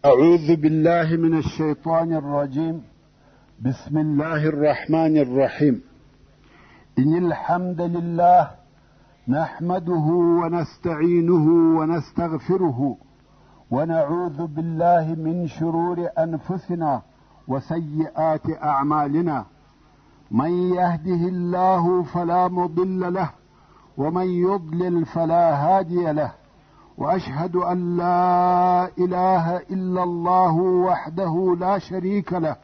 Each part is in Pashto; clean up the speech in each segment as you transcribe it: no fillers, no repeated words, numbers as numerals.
أعوذ بالله من الشيطان الرجيم. بسم الله الرحمن الرحيم. إن الحمد لله نحمده ونستعينه ونستغفره ونعوذ بالله من شرور أنفسنا وسيئات أعمالنا. من يهده الله فلا مضل له ومن يضلل فلا هادي له، وأشهد أن لا إله إلا الله وحده لا شريك له،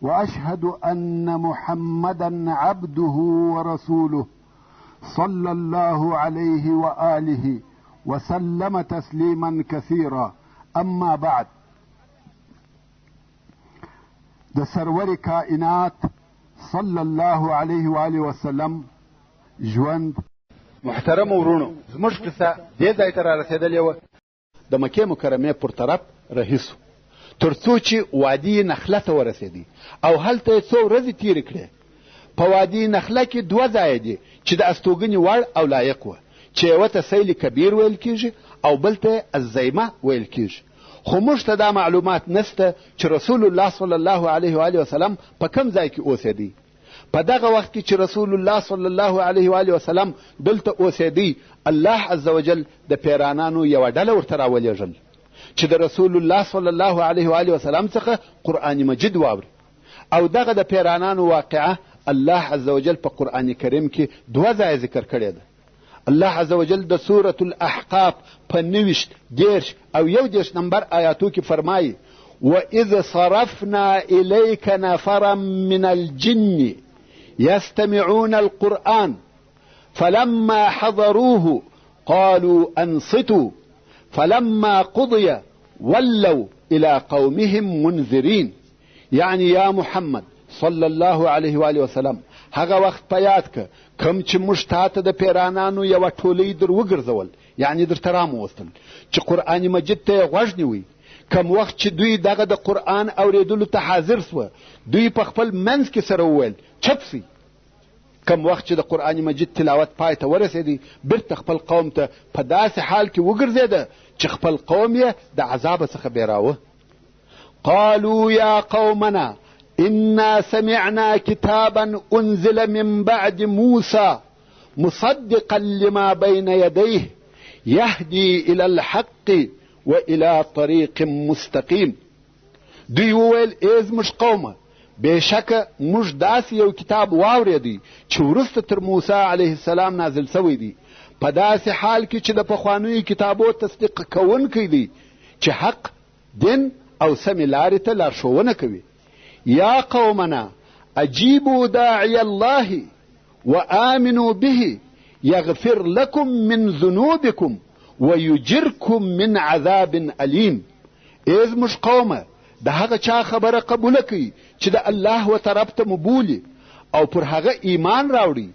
وأشهد أن محمدا عبده ورسوله صلى الله عليه وآله وسلم تسليما كثيرا. أما بعد، د سرور کائنات صلی الله علیه و آله وسلم ژوند. محترم ورونو، زموږ قصه دې ځای ته رارسېدلې وه د مکې مکرمې پر طرف رهیسو، تر څو چې وادي نخله ته ورسېدی او هلته یې څو ورځې تېرې کړې. په وادي نخله کې دوه ځایه دي چې د استوګنې وړ او لایق وه، چې یوه ته سیل کبیر ویل کېږي او بل ته الزیمه ویل کېږي. خو موږ ته دا معلومات نسته چې رسول الله صلی الله علیه و آله وسلم په کوم ځای کې اوسېدی. په دغه وخت کې چې رسول الله صلی الله علیه و آله وسلم دلته اوسېدی، الله عز وجل د پیرانانو یوه ډله ورته راولېږل چې د رسول الله صلی الله علیه و آله وسلم څخه قرآن مجید واوري. او دغه د پیرانانو واقعه الله عز وجل په قرآن کریم کې دوه ځایه ذکر کړې ده. الله عز وجل د سورة الاحقاف په 90 دېرش او 11 نمبر آیاتو کې فرمایي: وَإِذْ صَرَفْنَا إِلَيْكَ نَفَرًا مِنَ الْجِنِّ يَسْتَمِعُونَ الْقُرْآنَ فَلَمَّا حَضَرُوهُ قَالُوا أَنصِتُوا فَلَمَّا قُضِيَ وَلَّوْا إِلَى قَوْمِهِمْ مُنذِرِينَ. یعنی یا محمد صلی الله علیه و آله وسلم، هغه وخت په یاد که کم چې موږ تا ته د پیرانانو یوه ټولۍ در وګرځول، یعنی درته راموستل چې قرآن مجید ته یې غوږ نیوی. کم وخت چې دوی دغه د قرآن اورېدلو ته حاضر سوه، دوی په خپل منځ کې سره وویل چپ سئ. کم وخت چې د قرآن مجید تلاوت پای ته ورسېدی، بیرته خپل قوم ته په داسې حال کې وګرځېده چې خپل قوم یې د عذابه څخه بیراوه. قالوا یا قومنا إنا سمعنا كتابا أنزل من بعد موسى مصدقا لما بين يديه يهدي إلى الحق وإلى طريق مستقيم. دوی وویل ای زموږ قومه، بېشکه موږ داسې یو کتاب واورېدی چې وروسته تر موسی علیه السلام نازل سوی دی، په داسې حال کې چې د پخوانیو کتابو تصدیق کوونکی دی، چې حق، دین او سمې لارې ته لارښوونه کوي. یا قومنا اجیبوا داعی الله وآمنوا به یغفر لكم من ذنوبكم ویجرکم من عذاب علیم. ای زموږ قومه، د هغه چا خبره قبوله کوي چې د الله و طرف ته مبولي او پر هغه ایمان راوړي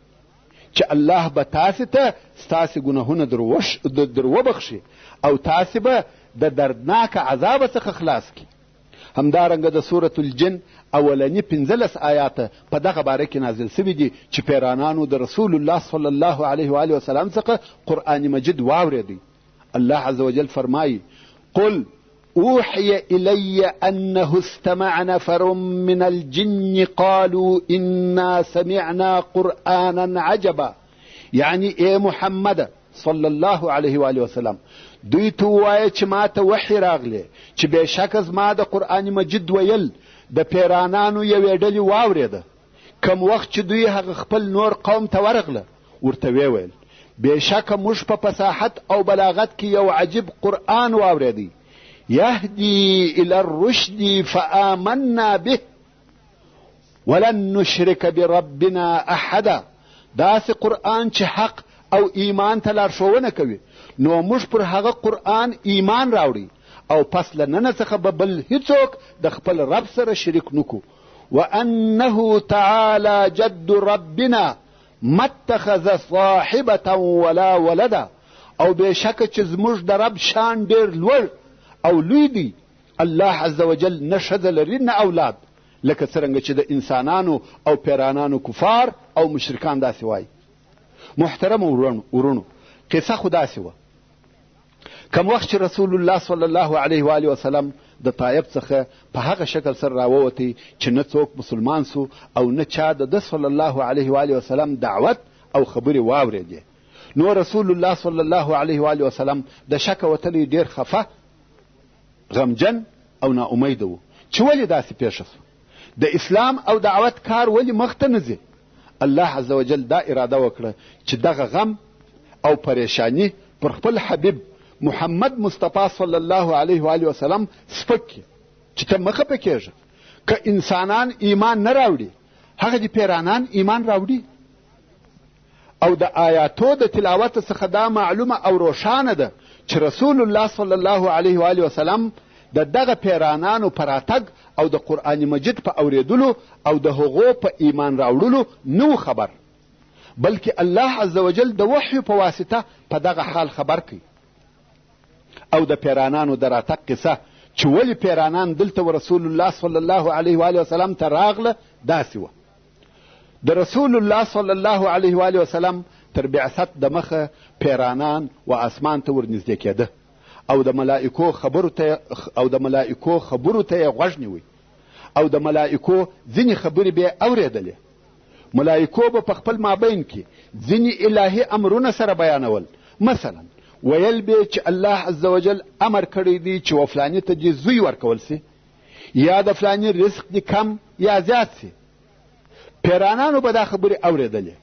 چې الله به تاسې ته ستاسې ګناهونه در وبخشي او تاسې به د دردناک عذاب څخه خلاص کړي. همدارنګه د سورة الجن اولنی 15 آیاته په دغه باره کې نازل سوي دي چې پیرانانو د رسول الله صلی الله علیه و آله وسلم څخه قرآن مجید واورېدی. الله عز وجل فرمایي: قل اوحي إلي أنه استمع نفر من الجن قالوا إنا سمعنا قرآنا عجبا. یعنی ای محمد صلی الله علیه و آله وسلم، دوی ته ووایه چې ما ته وحی راغلی چې بېشکه زما د قرآن مجید ویل د پیرانانو یوې ډلې واورېده. کم وخت چې دوی هغه خپل نور قوم ته ورغله، ورته ویې ویل بېشکه موږ په فصاحت او بلاغت کې یو عجیب قرآن واورېدی، یهدي إلى الرشد فآمنا به ولن نشرک بربنا احدا. داسې قرآن چې حق او ایمان ته لارښوونه کوي، نو موږ پر هغه قرآن ایمان راوړي او پس له نن څخه به بل هیڅوک د خپل رب سره شریک نکو. وانه تعالی جد ربنا ما اتخذ صاحبة ولا ولدا. او بېشکه چې زموږ د رب شان ډېر لوړ او لوی دی، الله عز وجل نه ښځه لري نه اولاد، لکه څرنګه چې د انسانانو او پیرانانو کفار او مشرکان داسې وایي. محترم ورونو، قصه خو داسې وه کم وخت چې رسول الله صلی الله علیه و آله وسلم د طایف څخه په هغه شکل سره راووتی چې نه څوک مسلمان سو او نه چا د صلی الله علیه و آله وسلم دعوت او خبرې واورېدې، نو رسول الله صلی الله علیه و آله وسلم د شک وتلی ډیر خفه، غمجن او ناامیده و چې ولې داسې پیښه سو، د اسلام او دعوت کار ولې مخته نه ځي. الله عز وجل دا اراده وکړه چې دغه غم او پریشانی پر خپل حبیب محمد مصطفی صلی الله علیه و آله وسلم سپک کړي چې ته مخه پکېږه. که انسانان ایمان نه راوړي، هغه دي پیرانان ایمان راوړي. او د آیاتو د تلاوت څخه دا معلومه او روښانه ده چې رسول الله صلی الله علیه و آله وسلم د دغه پیرانانو په راتګ او د قرآن مجید په اورېدلو او د هغو په ایمان راوړلو نه خبر، بلکې الله عز وجل د وحی په واسطه په دغه حال خبر کوي. او د پیرانانو د راتګ قصه چې ولې پیرانان دلته و رسول الله صلی الله علیه و آله وسلم ته راغله داسې وه. د رسول الله صلی الله علیه و آله وسلم تر بعثت د مخه پیرانان و اسمان ته ورنږدې کېده او د ملائکو خبرو ته یې غوږ نیوی او د ملائکو ځینې خبرې به یې اورېدلې. ملائکو به په خپل مابین کې ځینې الهي امرونه سره بیانول، مثلا ویل به چې الله عز وجل امر کړی دی چې وفلاني ته دې زوی ورکول سي، یا د فلاني رزق دې کم یا زیات سي. پیرانانو به دا خبرې اورېدلې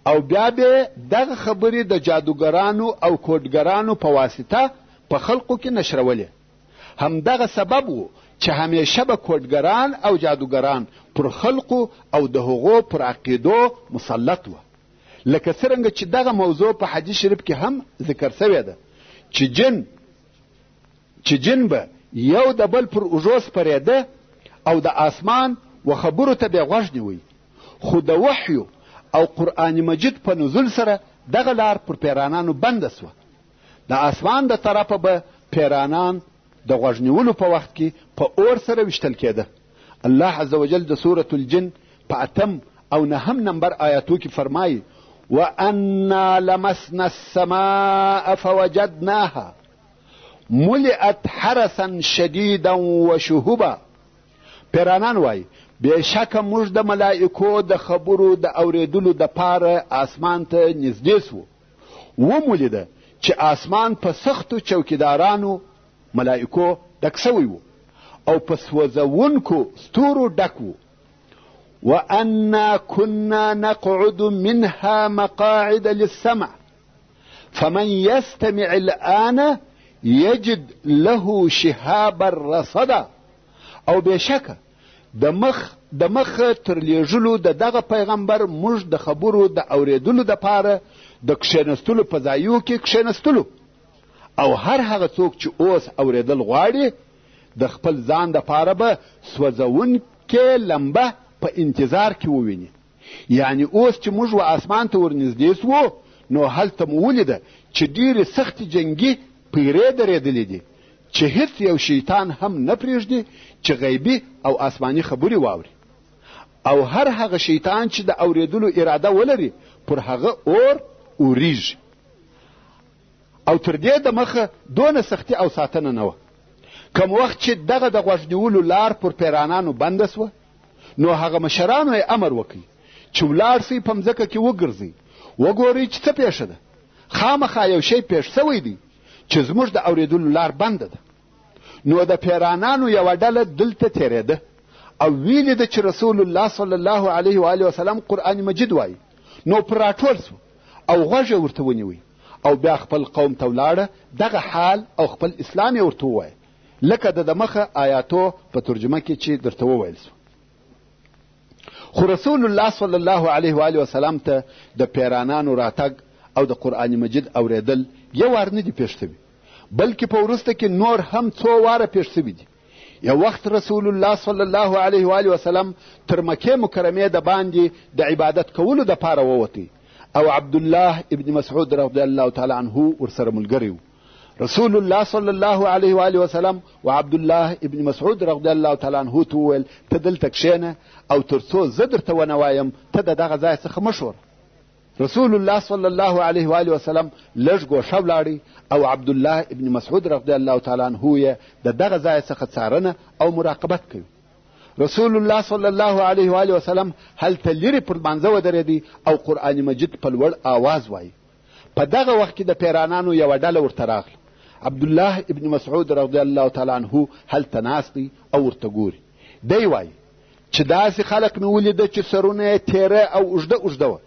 او بیا به دغه خبرې د جادوګرانو او کوډګرانو په واسطه په خلقو کې نشرولې. همدغه سبب و چې همیشه به کوډګران او جادوګران پر خلقو او د هغو پر عقیدو مسلط و، لکه څرنګه چې دغه موضوع په حدیث شریف کې هم ذکر شوې ده چې جن به یو د بل پر اوږو سپرېده او د آسمان و خبرو ته به غوږ نیوی، خو د وحیو او قرآن مجید په نزول سره دغه لار پر پیرانانو بنده سوه. د آسمان د طرفه به پیرانان د غوږ نیولو په وخت کې په اور سره ویشتل کېده. الله عز وجل د سورة الجن په 8 او 9 نمبر آیاتو کې فرمایي: وَأَنَّا لَمَسْنَا السَّمَاءَ فَوَجَدْنَاهَا مُلِئَتْ حَرَسًا شَدِيدًا وَشُهُبًا. پیرانان وایي بېشکه موږ د ملائکو د خبرو د اورېدلو دپاره آسمان ته نږدې سو، ومولیده چې آسمان په سختو چوکیدارانو ملائکو ډک سوی و او په سوځونکو ستورو ډک و. وَأَنَّا كُنَّا نَقْعُدُ مِنْهَا مَقَاعِدَ لِلسَّمْعِ فَمَنْ يَسْتَمِعِ الْآنَ يَجِدْ لَهُ شِهَابًا رَصَدًا. او بېشکه د مخ تر لیږلو د دغه پیغمبر موږ د خبرو د اورېدلو دپاره د کښېنستلو په ځایو کې کښېنستلو، او هر هغه څوک چې اوس اورېدل غواړي د خپل ځان دپاره به سوځونکې لمبه په انتظار کې وویني. یعنی اوس چې موږ و آسمان ته ورنږدې سوو نو هلته مو ولیده چې ډېرې سختې جنګي پیرې درېدلې دي چې هیڅ یو شیطان هم نه پرېږدي چې غیبي او آسماني خبرې واوري، او هر هغه شیطان چې د اورېدلو اراده ولري پر هغه اور اوریږي. او تر دې د مخه دونه سختي او ساتنه نه وه. کم وخت چې دغه د غوږ نیولو لار پر پیرانانو بنده سوه نو هغه مشرانو یې امر وکړي چې ولاړ سئ په مځکه کې وګرځئ، وګورئ چې څه پیښه ده. خامخا یو شی پیښ سوی دی چې زموږ د اورېدلو لار بنده ده. نو د پیرانانو یوه ډله دلته تېرېده او ویلې ده چې رسول الله صلی الله علیه و آله وسلم قرآن مجید وایي. نو پر راټول سو او غوږ یې ورته ونیوی او بیا خپل قوم ته ولاړه دغه حال او خپل اسلام یې ورته ووایه، لکه د مخه آیاتو په ترجمه کې چې درته وویل سو. خو رسول الله صلی الله علیه و آله وسلم ته د پیرانانو راتګ او د قرآن مجید اورېدل یو وار نه دي پیښ شوي، بلکې په وروسته کې نور هم څو واره پیښ شوي دي. یو وخت رسول الله صلی الله علیه و آله وسلم تر مکې مکرمې د باندې د عبادت کولو دپاره ووتی او عبدالله ابن مسعود رضی الله تعالی عنه ورسره ملګری و. رسول الله صلی الله علیه و آله وسلم و عبدالله ابن مسعود رضی الله تعالی عنه ته وویل ته دلته کښېنه او تر څو زه درته ونه وایم ته د دغه ځای څخه مه ښوره. رسول الله صلی الله علیه و آله وسلم لږ ګوښه ولاړی او عبدالله ابن مسعود رضی الله تعالی عنه یې د دغه ځای څخه څارنه او مراقبت کوي. رسول الله صلی الله علیه و آله وسلم هلته لرې پر لمانځه ودرېدی او قرآن مجید په لوړ آواز وایي. په دغه وخت کې د پیرانانو یوه ډله ورته راغله. عبدالله ابن مسعود رضی الله تعالی عنه هلته ناست دی او ورته ګوري. دی وایي چې داسې خلک مې ولیده چې سرونه یې تیره او اوږده اوږده وه.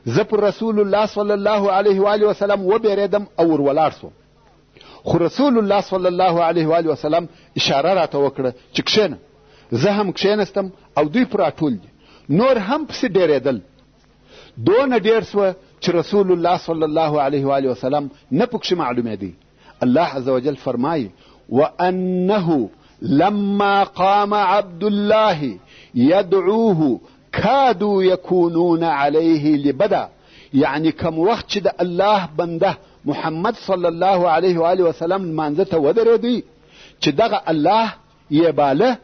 زه پر رسول الله صلی الله علیه و آله وسلم وبېرېدم او ور ولاړ سوم. خو رسول الله صلی الله علیه و آله وسلم اشاره راته وکړه چې کښېنه. زه هم کښېنستم او دوی پر راټول دي. نور هم پسې ډېرېدل. دونه ډېر سوه چې رسول الله صلی الله علیه و آله وسلم نه پکښې معلومېدی. الله عز وجل فرمایي وانه لما قام عبد الله يدعوه كادوا يكونون عليه لبدا. یعنی کم وخت چې د الله بنده محمد صلی الله علیه و آله وسلم لمانځه ته ودرېدی چې دغه الله یې باله،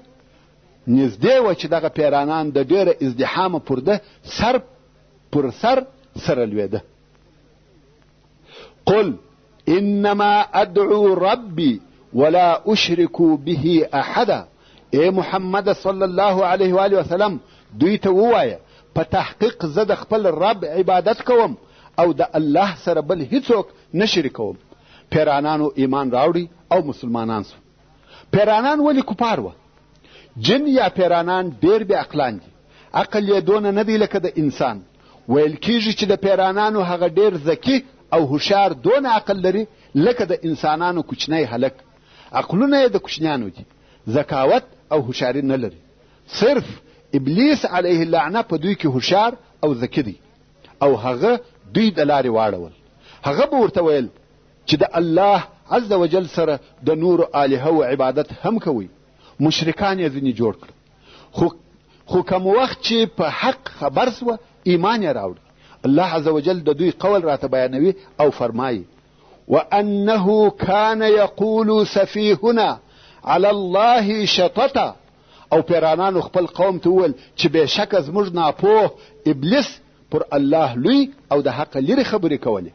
نږدې وه چې دغه پیرانان د ډېره ازدحامه پر ده سر پر سر سره لوېده. قل انما ادعو ربي ولا اشرك به احدا. ای محمد صلی الله علیه و آله وسلم دوی ته ووایه په تحقیق زه د خپل رب عبادت کوم او د الله سره بل هیڅوک نه شریکوم. پیرانانو ایمان راوړي او مسلمانان سو. پیرانان ولې کفار وه؟ جن یا پیرانان ډېر بې عقلان دي. عقل یې دونه نه دی لکه د انسان. ویل کیږي چې د پیرانانو هغه ډېر ذکي او هوښیار دونه عقل لري لکه د انسانانو کوچنی هلک. عقلونه یې د کوچنیانو دي، ذکاوت او هوښیاري نه لري. صرف ابلیس علیه اللعنه په دوی کې هوښیار او ذکي دی او هغه دوی د لارې واړول. هغه به ورته ویل چې د الله عز وجل سره د نورو الهو عبادت هم کوي. مشرکان یې ځینې جوړ کړه. خو کوم وخت چې په حق خبر سوه ایمان یې راوړي. الله عز وجل د دوی قول راته بیانوي او فرمایي وانه كان يقول سفيهنا على الله شططا. او پیرانانو خپل قوم ته وویل چې بېشکه زموږ ناپوه ابلیس پر الله لوی او د حق لرې خبرې کولې.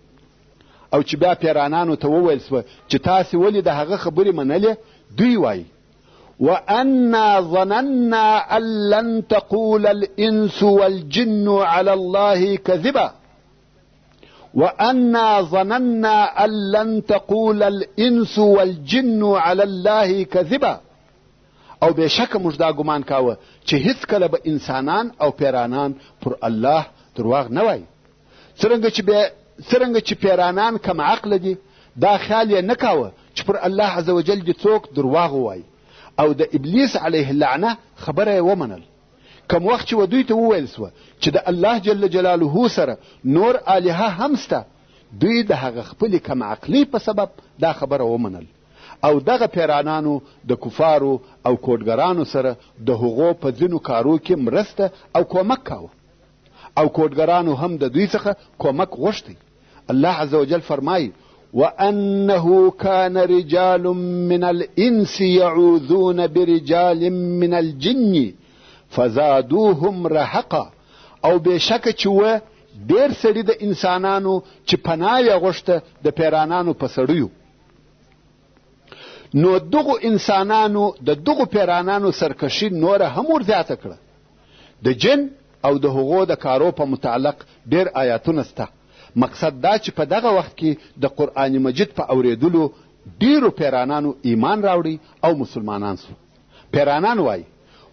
او چې بیا پیرانانو ته وویل سوه چې تاسې ولې د هغه خبرې منلې، دوی وایي وأنا ظننا أن لن تقول الإنس والجن على الله كذبا. وأنا ظننا أن لن تقول الإنس والجن على الله كذبا. او بېشکه موږ دا ګمان کاوه چې هیڅکله به انسانان او پیرانان پر الله درواغ نه وایي. څرنګه چې پیرانان کم عقله دي، دا خیال یې نه کاوه چې پر الله عز وجل دې څوک درواغ ووایي او د ابلیس علیه اللعنه خبره یې ومنل. کم وخت چې دوی ته وویل سوه چې د الله جل جلاله سره نور الهه هم سته، دوی د هغه خپلې کم عقلۍ په سبب دا خبره ومنل او دغه پیرانانو د کفارو او کوډګرانو سره د هغو په ځینو کارو کې مرسته او کومک کاوه او کوډګرانو هم د دوی څخه کومک غوښتی. الله عز وجل فرمایي وأنه كان رجال من الإنس يعوذون برجال من الجن فزادوهم رهقا. او بېشکه چې وه ډېر سړي د انسانانو چې پناه یې غوښته د پیرانانو په سړیو، نو دغو انسانانو د دغو پیرانانو سرکشي نوره هم ورزیاته کړه. د جن او د هغو د کارو په متعلق ډېر آیاتونه سته. مقصد دا چې په دغه وخت کې د قرآن مجید په اورېدلو ډېرو پیرانانو ایمان راوړي او مسلمانان سو. پیرانان وایي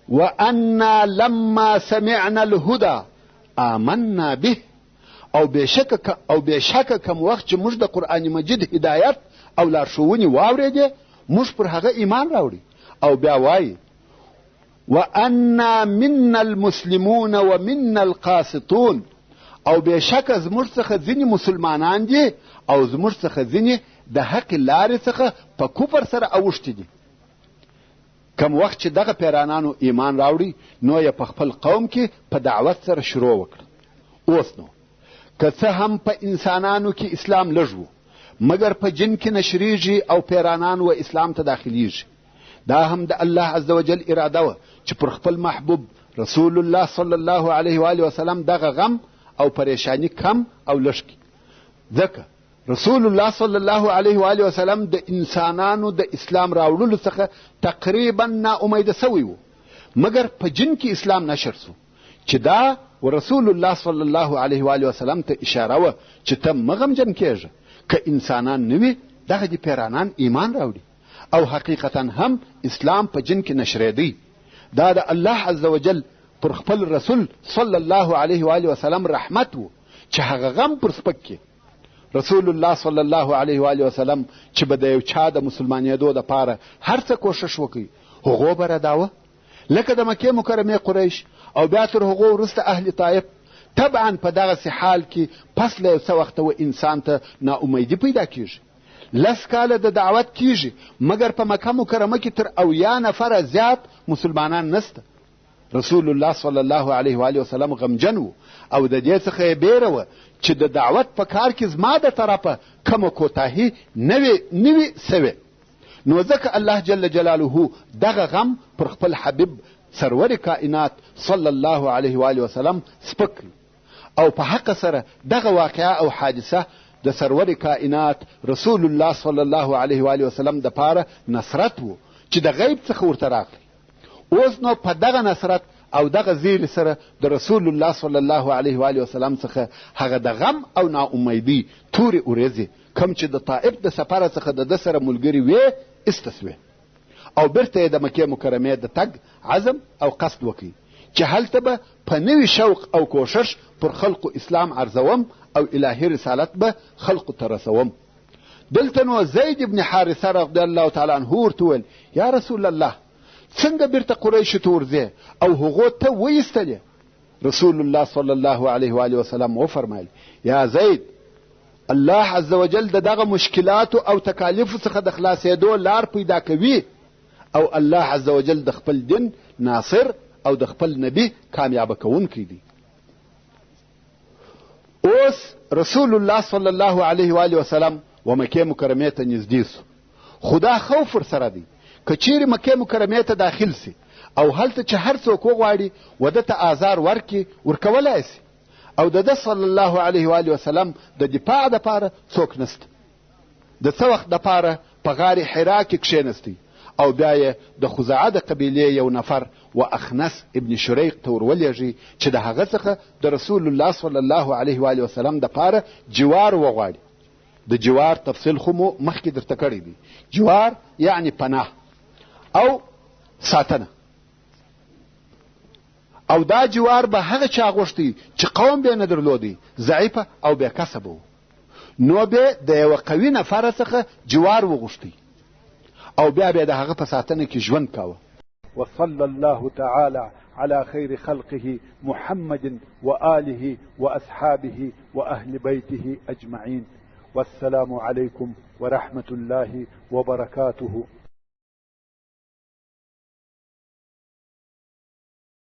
وأنا لما سمعنا الهدى آمنا به. او بېشکه کم وخت چې موږ د قرآن مجید هدایت او لارښوونې واورېدې، موږ پر هغه ایمان راوړي. او بیا وایي وأنا منا المسلمون ومنا القاسطون. او بېشکه زموږ څخه ځینې مسلمانان دي او زموږ څخه ځینې د حق لارې څخه په کفر سره اوښتي دي. کم وخت چې دغه پیرانانو ایمان راوړي، نو یې په خپل قوم کې په دعوت سره شروع وکړه. اوس نو که څه هم په انسانانو کې اسلام لږ و، مګر په جن کې نشریږي او پیرانان و اسلام ته داخلیږي. دا هم د الله عز وجل اراده وه چې پر خپل محبوب رسول الله صلی الله علیه و آله وسلم دغه غم او پریشانی کم او لږ کړي. ځکه رسول الله صلی الله علیه و آله وسلم د انسانانو د اسلام راوړلو څخه تقریبا ناامیده سوی و، مګر په جن کې اسلام نشر سو، چې دا ورسول الله صلی الله علیه و آله وسلم ته اشاره وه چې ته مه غمجن کېږه، که انسانان نه وي دغه دي پیرانان ایمان راوړي. او حقیقتا هم اسلام په جن کې نشرېدی. دا د الله عز وجل پر خپل رسول صلی الله علیه و آله وسلم رحمت و چې هغه غم پر سپک کې رسول الله صلی الله علیه و آله وسلم چې به د یو چا د مسلمانېدو دپاره هر څه کوښښ وکړي هغو به رداوه، لکه د مکې مکرمې قریش او بیا تر هغو وروسته اهل طایف. طبعا په دغسې حال کې پس له یو څه وخته و انسان ته ناامیدي پیدا کېږي. 10 کاله د دعوت کېږي، مګر په مکه مکرمه کې تر 80 نفره زیات مسلمانان نسته. رسول الله صلی الله علیه و آله وسلم غمجن و او د دې څخه یې بیره وه چې د دعوت په کار کې زما د طرفه کومه کوتاهي نه وي سوې. نو ځکه الله جل جلاله دغه غم پر خپل حبیب سرور کائنات صلی الله علیه و آله وسلم سپک او په حق سره دغه واقعه او حادثه د سرور کائنات رسول الله صلی الله علیه و آله وسلم د پاره نصرت وو چې د غیب څخه ورته راغلی. اوس نو په دغه نصرت او دغه زیری سره د رسول الله صلی الله علیه و آله وسلم څخه هغه د غم او ناامیدي تورې ورځې کوم چې د طائف د سفر څخه د ده سره ملګري وې استسوې او بیرته یې د مکې مکرمې د تګ عزم او قصد وکړي چې هلته به په نوي شوق او کوشش پر خلقو اسلام عرضوم او الهي رسالت به خلقو ته رسوم. دلته نو زید ابن حارثه رضی الله تعالی عنه ورته وویل یا رسول الله څنګه بیرته قریشو ته ورځې او هغو ته وایستلې؟ رسول الله صلی الله علیه و آله وسلم وفرمایل یا زید الله عز وجل دغه مشکلاتو او تکالیفو څخه د خلاصېدو لار پیدا کوي او الله عز وجل د خپل دین ناصر او د خپل نبی کامیابه کوونکی دی. اوس رسول الله صلی الله علیه و آله وسلم و مکې مکرمې ته نږدې سو، خدا خوف ورسره دی که چیرې مکې مکرمې ته داخل سي او هلته چې هر څوک وغواړي و ده ته آزار ورکړي ورکولی سي او د ده صلی الله علیه و آله وسلم د دفاع دپاره څوک نسته. د څه وخت دپاره په غار حرا کې کښېنستی او بیا یې د خزاعه د قبیلې یو نفر و اخنس ابن شریق ته ورولېږي چې د هغه څخه د رسول الله صلی الله علیه و آله وسلم دپاره جوار وغواړي. د جوار تفصیل خو مو مخکې درته کړی دی. جوار یعنی پناه او ساتنه. او دا جوار به هغه چا غوښتی چې قوم به نه درلودی، ضعیفه او بې کسبه و، نو به د یوه قوي نفر څخه جوار وغوښتی او بیا به د هغه په ساتنه کې ژوند کاوه. وصلى الله تعالى على خير خلقه محمد وآله وأصحابه وأهل بيته أجمعين. والسلام عليكم ورحمة الله وبركاته.